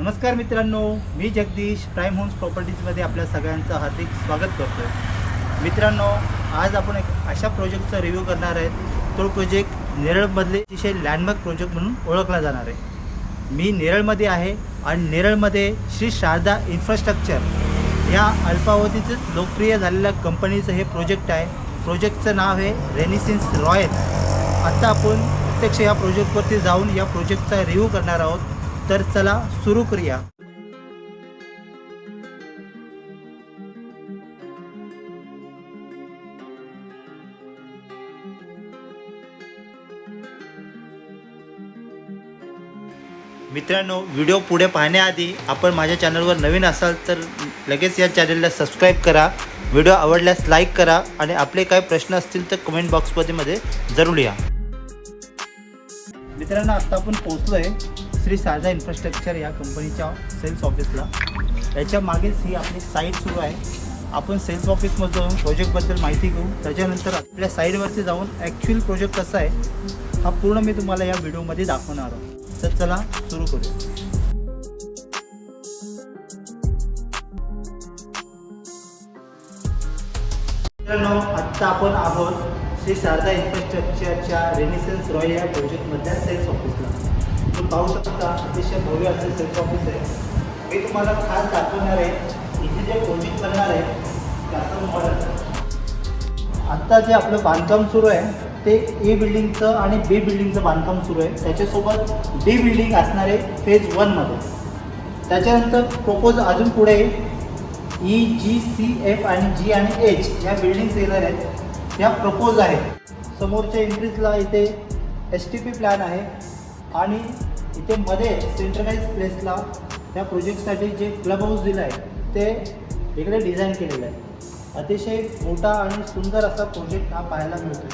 नमस्कार मित्रांनो, मी Jagdish prime homes प्रॉपर्टीजमध्ये आपल्या सगळ्यांचं हार्दिक स्वागत करतो आहे. मित्रांनो, आज आपण एक अशा प्रोजेक्टचा रिव्ह्यू करणार आहेत. तो प्रोजेक्ट नेरळमधले अतिशय लँडमार्क प्रोजेक्ट म्हणून ओळखला जाणार आहे. मी नेरळमध्ये आहे आणि नेरळमध्ये श्री शारदा इन्फ्रास्ट्रक्चर या अल्पावधीतच लोकप्रिय झालेल्या कंपनीचं हे प्रोजेक्ट आहे. प्रोजेक्टचं नाव आहे रेनिसेन्स रॉयल. आत्ता आपण प्रत्यक्ष या प्रोजेक्टवरती जाऊन या प्रोजेक्टचा रिव्ह्यू करणार आहोत. तर चला सुरू करूया. मित्रांनो, व्हिडिओ पुढे पाहण्याआधी आपण माझ्या चॅनलवर नवीन असाल तर लगेच या चॅनलला सबस्क्राईब करा. व्हिडिओ आवडल्यास लाईक करा आणि आपले काही प्रश्न असतील तर कमेंट बॉक्समध्ये जरूर लिहा. मित्रांनो, आता आपण पोहोचलो आहे श्री शारदा इन्फ्रास्ट्रक्चर या कंपनीच्या सेल्स ऑफिसला. याच्या मागेच ही आपली साईट सुरू आहे. आपण सेल्स ऑफिसमध्ये जाऊन प्रोजेक्टबद्दल माहिती घेऊ. त्याच्यानंतर आपल्या साईडवरती जाऊन ॲक्च्युअल प्रोजेक्ट कसा आहे हा पूर्ण मी तुम्हाला या व्हिडिओमध्ये दाखवणार आहोत. तर चला सुरू करूया. मित्रांनो, आत्ता आपण आहोत श्री शारदा इन्फ्रास्ट्रक्चरच्या रेनिसेन्स रॉयल या प्रोजेक्टमधल्या सेल्स ऑफिसला. तुम्ही पाहू शकता अतिशय भव्य असे सेल्स ऑफिस आहे. मी तुम्हाला खास दाखवणार आहे इथे जे प्रोजेक्ट करणार आहे त्याचं मॉडेल. आत्ता जे आपलं बांधकाम सुरू आहे ते ए बिल्डिंगचं आणि बी बिल्डिंगचं बांधकाम सुरू आहे. त्याच्यासोबत डी बिल्डिंग असणार आहे फेज 1मध्ये. त्याच्यानंतर प्रोपोज अजून पुढे EGCF आणि G आणि H या बिल्डिंग्स येणार आहेत. त्या प्रपोज आहेत. समोरच्या एंट्रीजला इथे STP प्लॅन आहे आणि इथे मध्ये सेंट्रलाइज प्लेसला त्या प्रोजेक्टसाठी जे क्लब हाऊस दिलं आहे ते इकडे डिझाईन केलेलं आहे. अतिशय मोठा आणि सुंदर असा प्रोजेक्ट हा पाहायला मिळतो.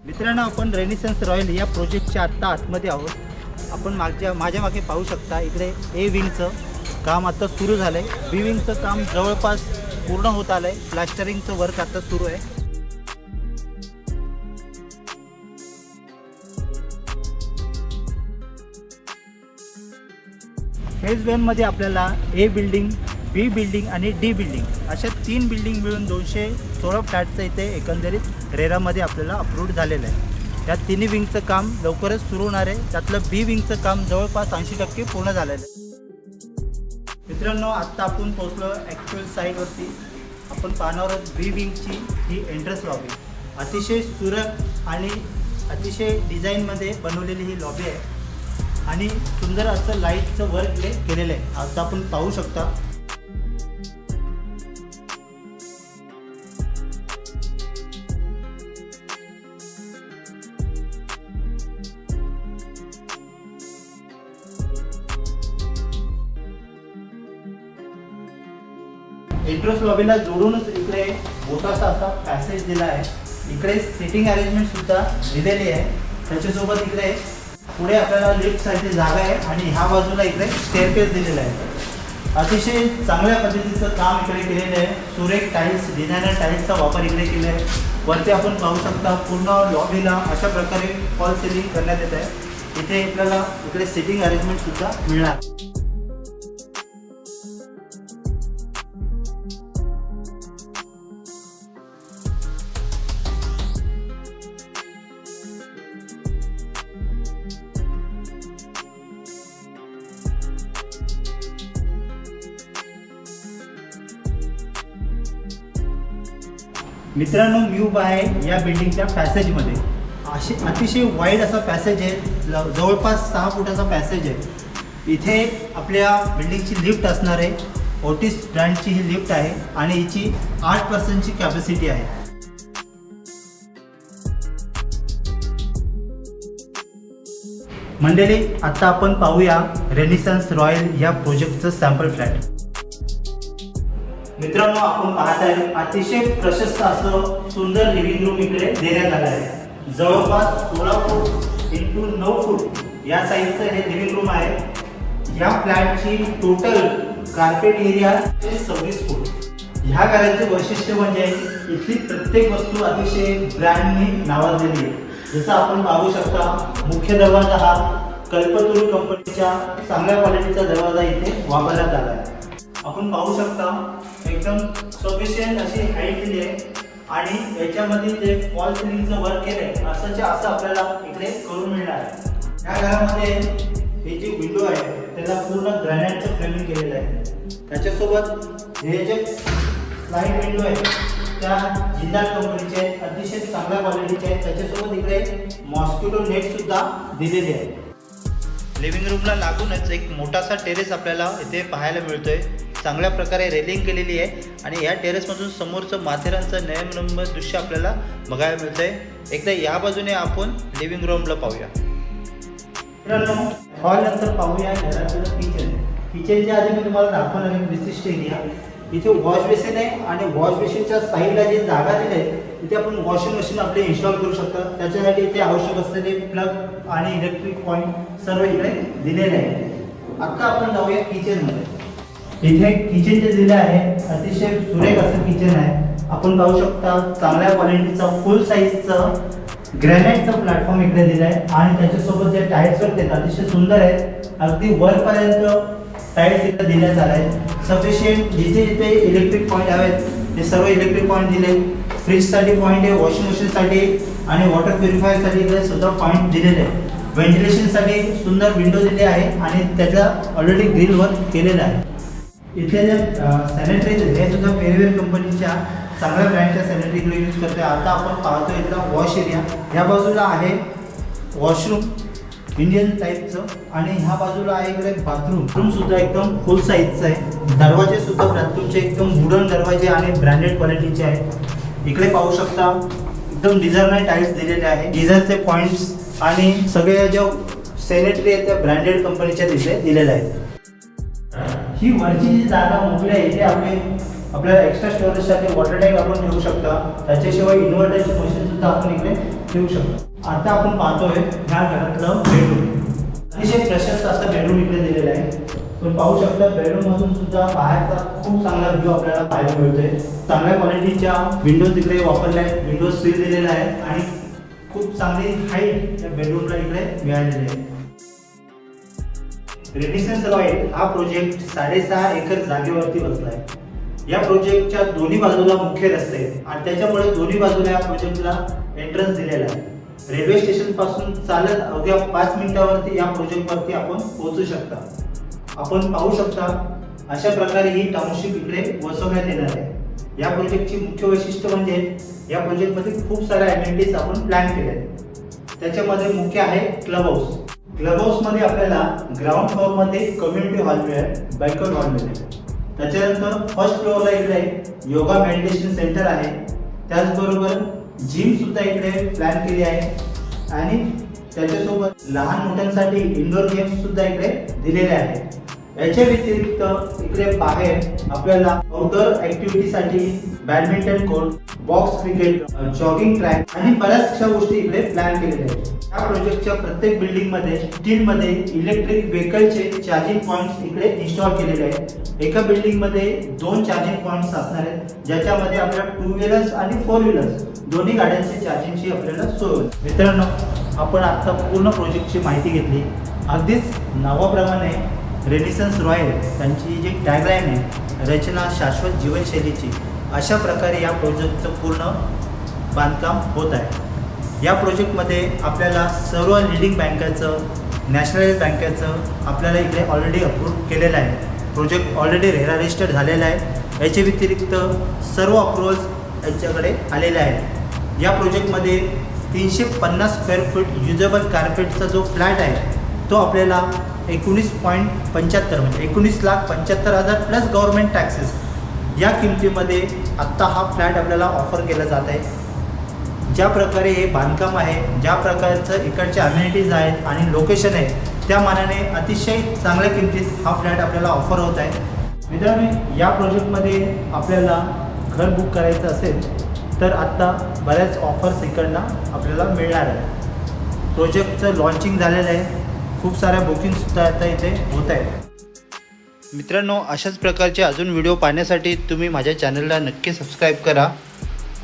मित्रांनो, आपण रेनिसेन्स रॉयल या प्रोजेक्टच्या आत्ता आतमध्ये आहोत. आपण माझ्या मागे पाहू शकता इकडे ए विंगचं काम आता सुरू झालं आहे. बी विंगचं काम जवळपास पूर्ण होत आलं आहे. प्लास्टरिंगचं वर्क आता सुरू आहे. फेज 1मध्ये आपल्याला ए बिल्डिंग, बी बिल्डिंग आणि डी बिल्डिंग अशा 3 बिल्डिंग मिळून 216 फ्लॅटचं इथे एकंदरीत रेरामध्ये आपल्याला अप्रूव्ड झालेलं आहे. या तिन्ही विंगचं काम लवकरच सुरू होणार आहे. त्यातलं बी विंगचं काम जवळपास 80% पूर्ण झालेलं आहे. मित्रांनो, आत्ता आपण पोहोचलो ॲक्च्युअल साईटवरती. आपण पाहणार आहोत बी विंगची ही एंट्रन्स लॉबी. अतिशय सुरक आणि अतिशय डिझाईनमध्ये बनवलेली ही लॉबी आहे आणि सुंदर असं लाईटचं वर्क इकडे केलेलं आहे. आता आपण पाहू शकता. एंट्रन्स लॉबीला जोडूनच इकडे मोठासा असा पॅसेज दिला आहे. इकडे सिटिंग अरेंजमेंट सुद्धा दिलेली आहे. त्याच्यासोबत इकडे पुढे आपल्याला लिफ्टसाठी जागा आहे आणि ह्या बाजूला इकडे स्टेअरकेस दिलेला आहे. अतिशय चांगल्या पद्धतीचं काम इकडे केलेलं आहे. सुरेख टाईल्स, डिझायनर टाईल्सचा वापर इकडे केला आहे. वरती आपण पाहू शकता पूर्ण लॉबीला अशा प्रकारे फॉल सिलिंग करण्यात येत आहे. इथे आपल्याला इकडे सिटिंग अरेंजमेंट सुद्धा मिळणार. मित्रांनो, मी उभा आहे या बिल्डिंगच्या पॅसेजमध्ये. अतिशय वाईड असा पॅसेज आहे. जवळपास 6 फुटाचा पॅसेज आहे. इथे आपल्या बिल्डिंगची लिफ्ट असणार आहे. ओटिस ब्रँडची ही लिफ्ट आहे आणि हिची 8% कॅपॅसिटी आहे. मंडळी, आता आपण पाहूया रेनिसेन्स रॉयल या प्रोजेक्टचं सॅम्पल फ्लॅट. मित्रांनो, आपण पाहत आहे अतिशय प्रशस्त असं सुंदर लिव्हिंग रूम इकडे देण्यात आलं आहे. जवळपास 16 फूट इंटू 9 फूट या साईजचं हे लिव्हिंग रूम आहे. या फ्लॅटची टोटल कार्पेट एरिया 26 फूट. ह्या घराचे वैशिष्ट्य म्हणजे इथली प्रत्येक वस्तू अतिशय ब्रँडनी नावाजलेली आहे. जसं आपण पाहू शकता, मुख्य दरवाजा हा कल्पतरू कंपनीच्या चांगल्या क्वालिटीचा दरवाजा इथे वापरण्यात आला आहे. आपण पाहू शकता एकदम सफिशियंट अशी हाईट दिली आहे आणि याच्यामध्ये जे फॉल सिलिंगचं वर्क केलंय असं आपल्याला इकडे करून मिळणार आहे. या घरामध्ये हे जी विंडो आहे त्याला पूर्ण ग्रॅनाइटचं फ्रेमिंग केलेलं आहे. त्याच्यासोबत हे जे स्लाइड विंडो आहे त्या जिंदाल कंपनीचे आहेत, अतिशय चांगल्या क्वालिटीचे आहेत. त्याच्यासोबत इकडे मॉस्किटो नेट सुद्धा दिलेले आहे. लिव्हिंग रूमला लागूनच एक मोठासा टेरेस आपल्याला इथे पाहायला मिळतोय. चांगल्या प्रकारे रेलिंग केलेली आहे आणि या टेरेसमधून समोरचं माथेरानचं नयनरम्य दृश्य आपल्याला बघायला मिळतंय. एकदा या बाजूने आपण लिव्हिंग रूमला पाहूया. हॉल नंतर पाहूया घराचं किचन. किचनच्या आधी मी तुम्हाला दाखवणार आहे विशिष्ट एरिया. इथे वॉश बेसिन आहे आणि वॉश बेसिनच्या साईडला जी जागा दिली आहे तिथे आपण वॉशिंग मशीन आपले इन्स्टॉल करू शकता. त्याच्यासाठी इथे आवश्यक असलेले प्लग आणि इलेक्ट्रिक पॉईंट सर्व इकडे दिलेले आहे. आता आपण जाऊया किचनमध्ये. इथे किचन जे दिले आहे अतिशय सुरेख असं किचन आहे. आपण पाहू शकता चांगल्या क्वालिटीचा फुल साईजचं ग्रॅनाइटचं प्लॅटफॉर्म इकडे दिलं आहे आणि त्याच्यासोबत जे टाईल्स आहेत अतिशय सुंदर आहेत. अगदी वरपर्यंत टाईल्स इथे दिल्यात आले आहेत. सफिशियंट जिथे जिथे इलेक्ट्रिक पॉईंट हवेत ते सर्व इलेक्ट्रिक पॉईंट दिले. फ्रीजसाठी पॉईंट आहे, वॉशिंग मशीनसाठी आणि वॉटर प्युरिफायरसाठी इकडे सुद्धा पॉईंट दिलेले आहे. व्हेंटिलेशनसाठी सुंदर विंडो दिली आहे आणि त्याचा ऑलरेडी ग्रिल वर्क केलेलं आहे. इथे जे सॅनिटरीज हे सुद्धा पेरीवेर कंपनीच्या चांगल्या ब्रँडच्या सॅनिटरीकडे यूज करतोय. आता आपण पाहतो इथला वॉश एरिया. ह्या बाजूला आहे वॉशरूम इंडियन टाईपचं आणि ह्या बाजूला आहे इकडे बाथरूम. रूम सुद्धा एकदम फुल साईजचं आहे. दरवाजे सुद्धा बाथरूमचे एकदम वुडन दरवाजे आणि ब्रँडेड क्वालिटीचे आहेत. इकडे पाहू शकता एकदम डिझायनर टाईल्स दिलेले आहे. डिझायनचे पॉईंट्स आणि सगळे ज्या सॅनिटरी आहेत त्या ब्रँडेड कंपनीच्या तिथे दिलेल्या आहेत. ही वरची जी जागा मोकळी आहे इथे आपल्याला एक्स्ट्रा स्टोरेजसाठी वॉटर टँक आपण ठेवू शकता. त्याच्याशिवाय इन्व्हर्टरची मशीन सुद्धा आपण इकडे ठेवू शकतो. आता आपण पाहतोय ह्या घरातलं बेडरूम. अतिशय प्रशस्त असं बेडरूम इकडे दिलेलं आहे. तुम्ही पाहू शकता बेडरूम मधून सुद्धा बाहेरचा खूप चांगला व्ह्यू आपल्याला पाहायला मिळतोय. चांगल्या क्वालिटीच्या विंडोज इकडे वापरल्या आहेत. विंडोज सील दिलेला आहे आणि खूप चांगली हाईट या बेडरूमला इकडे मिळालेली आहे. रेडिसन्स रॉयल हा प्रोजेक्ट 6.5 एकर जागेवरती बसला आहे. या प्रोजेक्टच्या दोन्ही बाजूला मुख्य रस्ते आहेत आणि त्याच्यामुळे दोन्ही बाजूला या प्रोजेक्टला एंट्रन्स दिलेला आहे. रेल्वे स्टेशन पासून चालत अवघ्या 5 मिनिटावरती या प्रोजेक्टवरती आपण पोहोचू शकता. आपण पाहू शकता अशा प्रकारे ही टाउनशिप इकडे वसवण्यात येणार आहे. या प्रोजेक्टची मुख्य वैशिष्ट्य म्हणजे या प्रोजेक्टमध्ये खूप साऱ्या ॲमेनिटीज आपण प्लॅन केल्या आहेत. त्याच्यामध्ये मुख्य आहे क्लब हाऊस. क्लब हाऊसमध्ये आपल्याला ग्राउंड फ्लोअरमध्ये कम्युनिटी हॉल मिळेल, बँक्वेट हॉल मिळेल. त्याच्यानंतर फर्स्ट फ्लोअरला इकडे योगा मेडिटेशन सेंटर आहे. त्याचबरोबर जिम सुद्धा इकडे प्लॅन केली आहे आणि त्याच्यासोबत लहान मोठ्यांसाठी इंडोर गेम्स सुद्धा इकडे दिलेले आहेत. याच्या व्यतिरिक्त इकडे बाहेर आपल्याला आउटडोर ऍक्टिव्हिटीसाठी badminton court, box cricket, jogging track आणि बऱ्याचशा गोष्टी इकडे प्लॅन केलेल्या आहेत. या प्रोजेक्टच्या प्रत्येक बिल्डिंगमध्ये स्टीलमध्ये इलेक्ट्रिक व्हेकलचे चार्जिंग पॉईंट्स इकडे इन्स्टॉल केलेले आहेत. एका बिल्डिंगमध्ये 2 चार्जिंग पॉईंट्स असणार आहेत ज्याच्यामध्ये आपल्या 2 व्हीलर्स आणि 4 व्हीलर्स दोन्ही गाड्यांची चार्जिंगची आपल्याला सोय होईल. मित्रांनो, आपण आता पूर्ण प्रोजेक्टची माहिती घेतली. अगदीच नावाप्रमाणे रेडिसन्स रॉयल त्यांची जी टॅगलाईन आहे रचना शाश्वत जीवनशैलीची, अशा प्रकारे या प्रोजेक्टचं पूर्ण बांधकाम होत आहे. या प्रोजेक्टमध्ये आपल्याला सर्व लीडिंग बँकाचं, नॅशनलाइज बँकेचं आपल्याला इकडे ऑलरेडी अप्रूव्ह केलेलं आहे. प्रोजेक्ट ऑलरेडी रेरा रजिस्टर्ड झालेला आहे. याच्या व्यतिरिक्त सर्व अप्रुव्हल्स यांच्याकडे आलेले आहेत. या प्रोजेक्टमध्ये 350 स्क्वेअर फूट युजेबल कार्पेटचा जो फ्लॅट आहे तो आपल्याला 19.75 म्हणजे 19,75,000 प्लस गव्हर्नमेंट टॅक्सेस या किमतीमध्ये आत्ता हा फ्लॅट आपल्याला ऑफर केला जात आहे. ज्या प्रकारे हे बांधकाम आहे, ज्या प्रकारचं इकडच्या अम्युनिटीज आहेत आणि लोकेशन आहे त्या मानाने अतिशय चांगल्या किमतीत हा फ्लॅट आपल्याला ऑफर होत आहे. मित्रांनो, या प्रोजेक्टमध्ये आपल्याला घर बुक करायचं असेल तर आत्ता बऱ्याच ऑफर्स इकडनं आपल्याला मिळणार आहे. प्रोजेक्टचं लॉन्चिंग झालेलं आहे. खूप साऱ्या बुकिंगसुद्धा आता इथे होत आहेत. मित्रांनो, अशाच प्रकारचे अजून व्हिडिओ पाहण्यासाठी तुम्ही माझ्या चॅनलला नक्की सबस्क्राईब करा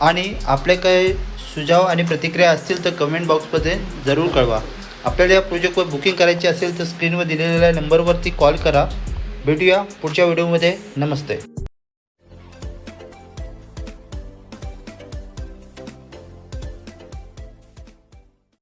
आणि आपले काही सुझाव आणि प्रतिक्रिया असतील तर कमेंट बॉक्समध्ये जरूर कळवा. आपल्याला या प्रोजेक्टवर बुकिंग करायची असेल तर स्क्रीनवर दिलेल्या नंबरवरती कॉल करा. भेटूया पुढच्या व्हिडिओमध्ये. नमस्ते.